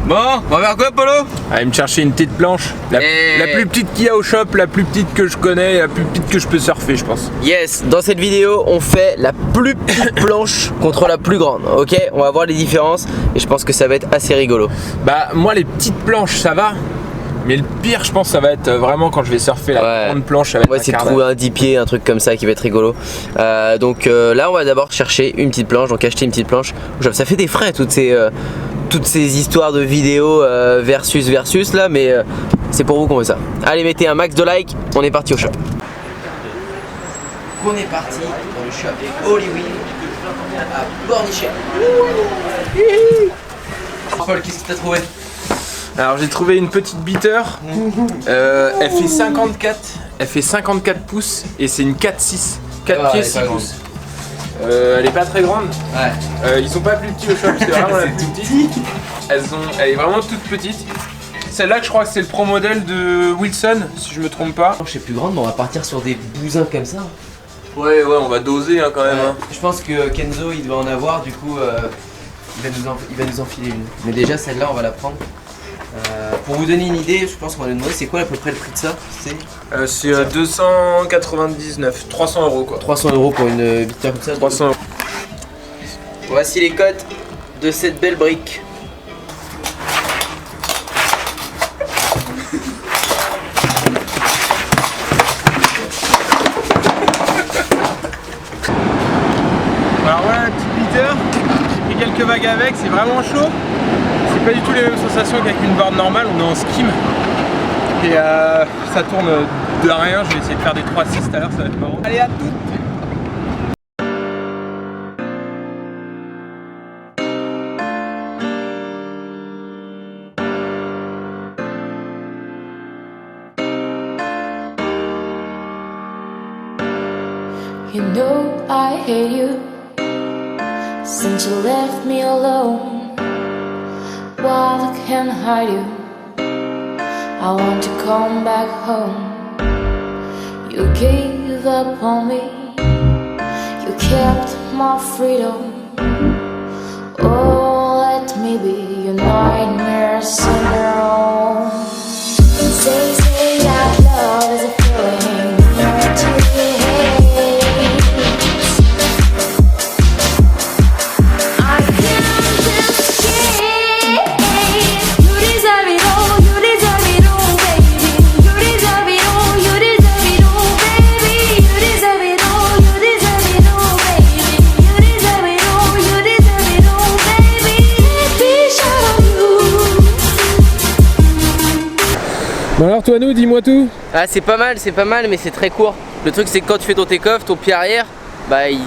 Bon, on va faire quoi, Polo? Allez me chercher une petite planche. La plus petite qu'il y a au shop, la plus petite que je connais, la plus petite que je peux surfer, je pense. Yes, dans cette vidéo, on fait la plus petite planche contre la plus grande. Ok, on va voir les différences et je pense que ça va être assez rigolo. Bah, moi, les petites planches, ça va. Mais le pire, je pense, ça va être vraiment quand je vais surfer la grande planche. Ça va être on va essayer de trouver un 10 pieds, un truc comme ça qui va être rigolo. Donc là, on va d'abord chercher une petite planche, donc acheter une petite planche. Ça fait des frais toutes ces histoires de vidéos versus là, mais c'est pour vous qu'on veut ça. Allez, mettez un max de likes, on est parti au shop. On est parti dans le shop des Holy Wheel à Pornichet. Paul, qu'est-ce que t'as trouvé? Alors j'ai trouvé une petite beater, elle fait 54 pouces et c'est une 4-6, 4 pieds 6 pouces. Elle est pas très grande, ils sont pas plus petits au shop, c'est vraiment la plus petite. Elle est vraiment toute petite. Celle-là je crois que c'est le pro modèle de Wilson si je me trompe pas. Je sais plus grande mais on va partir sur des bousins comme ça. Ouais on va doser hein, quand même. Hein. Je pense que Kenzo il doit en avoir du coup il va nous enfiler une. Mais déjà celle-là on va la prendre. Pour vous donner une idée, je pense qu'on va nous demander c'est quoi à peu près le prix de ça? C'est 299, 300 € quoi. 300 € pour une beater comme ça. 300 €. Voici les codes de cette belle brique. Alors voilà la petite beater, j'ai pris quelques vagues avec, c'est vraiment chaud. C'est pas du tout les mêmes sensations qu'avec une board normale, on est en skim. Et ça tourne de rien, je vais essayer de faire des 3-6 tout à l'heure, ça va être marrant. Allez à toutes. You know I hate you since you left me alone. While I can't hide you, I want to come back home. You gave up on me, you kept my freedom. Oh, let me be your nightmare syndrome. Say that love is a feeling that you hate. I can't escape. You deserve it all, baby. You deserve it all, you deserve it all, baby. You deserve it all, baby. You deserve it all, you deserve it all, baby. Baby, show you. Bon alors toi nous, dis-moi tout. Ah c'est pas mal mais c'est très court. Le truc c'est que quand tu fais ton take-off, ton pied arrière, bah il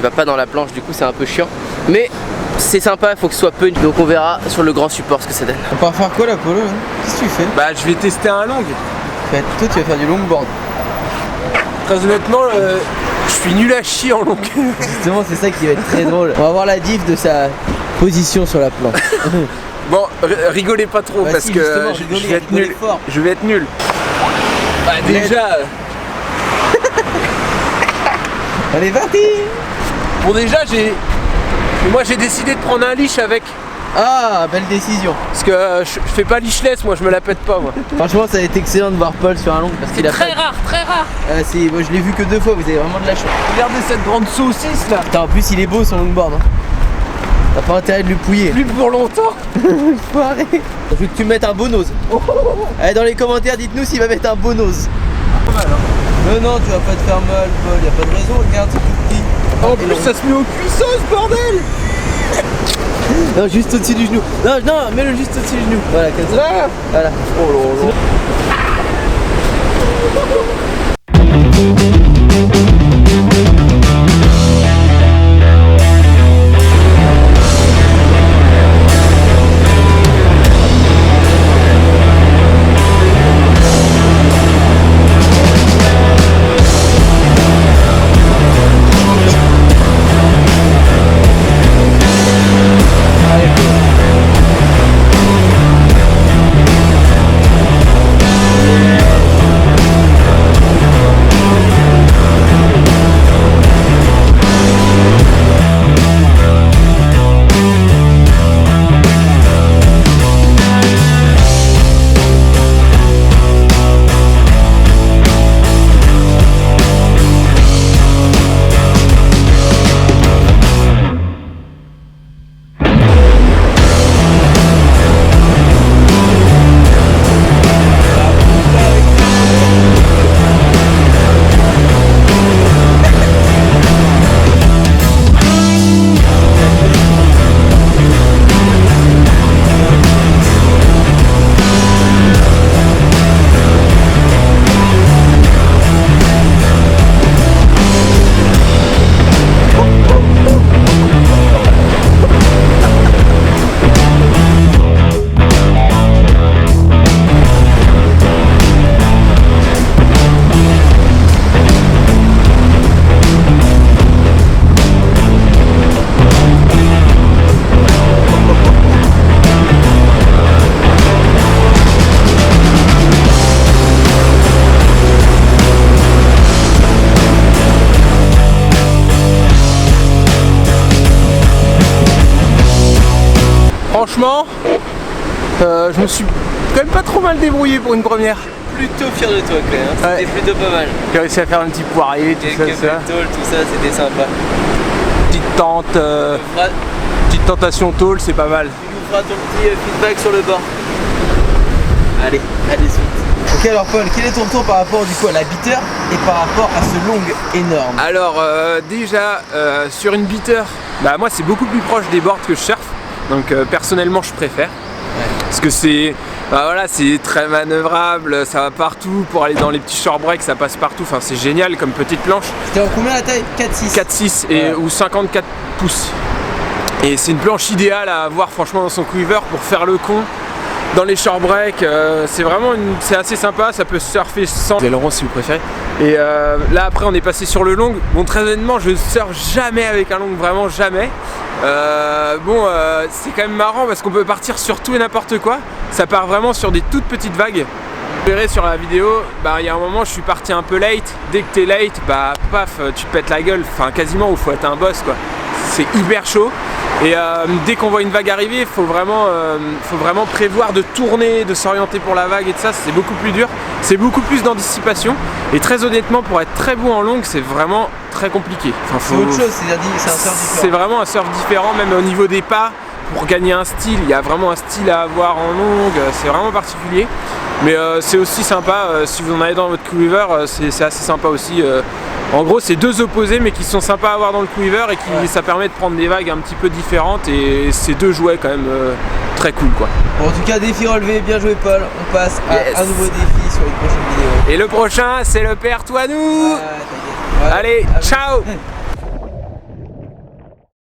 va pas dans la planche, du coup c'est un peu chiant. Mais c'est sympa, il faut que ce soit punch. Donc on verra sur le grand support ce que ça donne. On va faire quoi là, Polo? Qu'est-ce que tu fais? Bah je vais tester un long. Toi tu vas faire du longboard. Très honnêtement, je suis nul à chier en long. Justement c'est ça qui va être très drôle. On va voir la diff de sa position sur la planche. Bon, rigolez pas trop parce que je vais être nul. Je vais être nul. Bah déjà. Allez, parti. Bon déjà moi j'ai décidé de prendre un leash avec. Ah, belle décision. Parce que je fais pas leashless, moi je me la pète pas moi. Franchement ça a été excellent de voir Paul sur un long parce qu'il a Très rare. moi je l'ai vu que 2 fois, vous avez vraiment de la chance. Regardez cette grande saucisse là. Putain, en plus il est beau son longboard hein. T'as pas intérêt de lui pouiller. Plus pour longtemps. Faut arrêter. Je veux que tu mettes un bonose. Allez, dans les commentaires dites-nous s'il va mettre un bonose. Non, tu vas pas te faire mal Paul, y a pas de raison, regarde c'est tout petit. En plus ça se met au cuisseau ce bordel. Non, juste au-dessus du genou. Non, mets-le juste au-dessus du genou. Voilà, comme ça. Voilà. Oh là là. franchement, je me suis quand même pas trop mal débrouillé pour une première. Plutôt fier de toi quand même, hein. C'était plutôt pas mal. J'ai réussi à faire un petit poirier, tout ça. Tout ça, c'était sympa. Petite tente, petite tentation tôle, c'est pas mal. Tu nous feras ton petit feedback sur le bord. Allez, allez suite. Ok alors Paul, quel est ton tour par rapport du coup à la beater et par rapport à ce long énorme? Alors déjà sur une beater, bah moi c'est beaucoup plus proche des boards que je surfe, donc personnellement je préfère. Parce que c'est voilà, c'est très manœuvrable, ça va partout, pour aller dans les petits short breaks ça passe partout, enfin c'est génial comme petite planche. C'était en combien la taille? 4-6 4-6 et ou 54 pouces. Et c'est une planche idéale à avoir franchement dans son quiver pour faire le con dans les short breaks, c'est assez sympa, ça peut surfer sans aileron si vous préférez. Et là après on est passé sur le long. Bon très honnêtement je surfe jamais avec un long, vraiment jamais. C'est quand même marrant parce qu'on peut partir sur tout et n'importe quoi. Ça part vraiment sur des toutes petites vagues. Vous verrez sur la vidéo, il y a un moment je suis parti un peu late. Dès que t'es late, paf, tu te pètes la gueule, enfin quasiment, il faut être un boss quoi. C'est hyper chaud. Et dès qu'on voit une vague arriver, il faut vraiment prévoir de tourner, de s'orienter pour la vague et tout ça, c'est beaucoup plus dur. C'est beaucoup plus d'anticipation. Et très honnêtement, pour être très bon en longue, c'est vraiment très compliqué. Enfin, c'est autre chose, c'est un surf différent. C'est vraiment un surf différent, même au niveau des pas. Pour gagner un style, il y a vraiment un style à avoir en longue, c'est vraiment particulier. Mais c'est aussi sympa, si vous en avez dans votre quiver, c'est assez sympa aussi. En gros c'est deux opposés mais qui sont sympas à avoir dans le quiver et qui ça permet de prendre des vagues un petit peu différentes et c'est deux jouets quand même très cool quoi. Bon, en tout cas défi relevé, bien joué Paul, on passe à un nouveau défi sur une prochaine vidéo. Et le prochain c'est le père Toinou. Allez, ciao.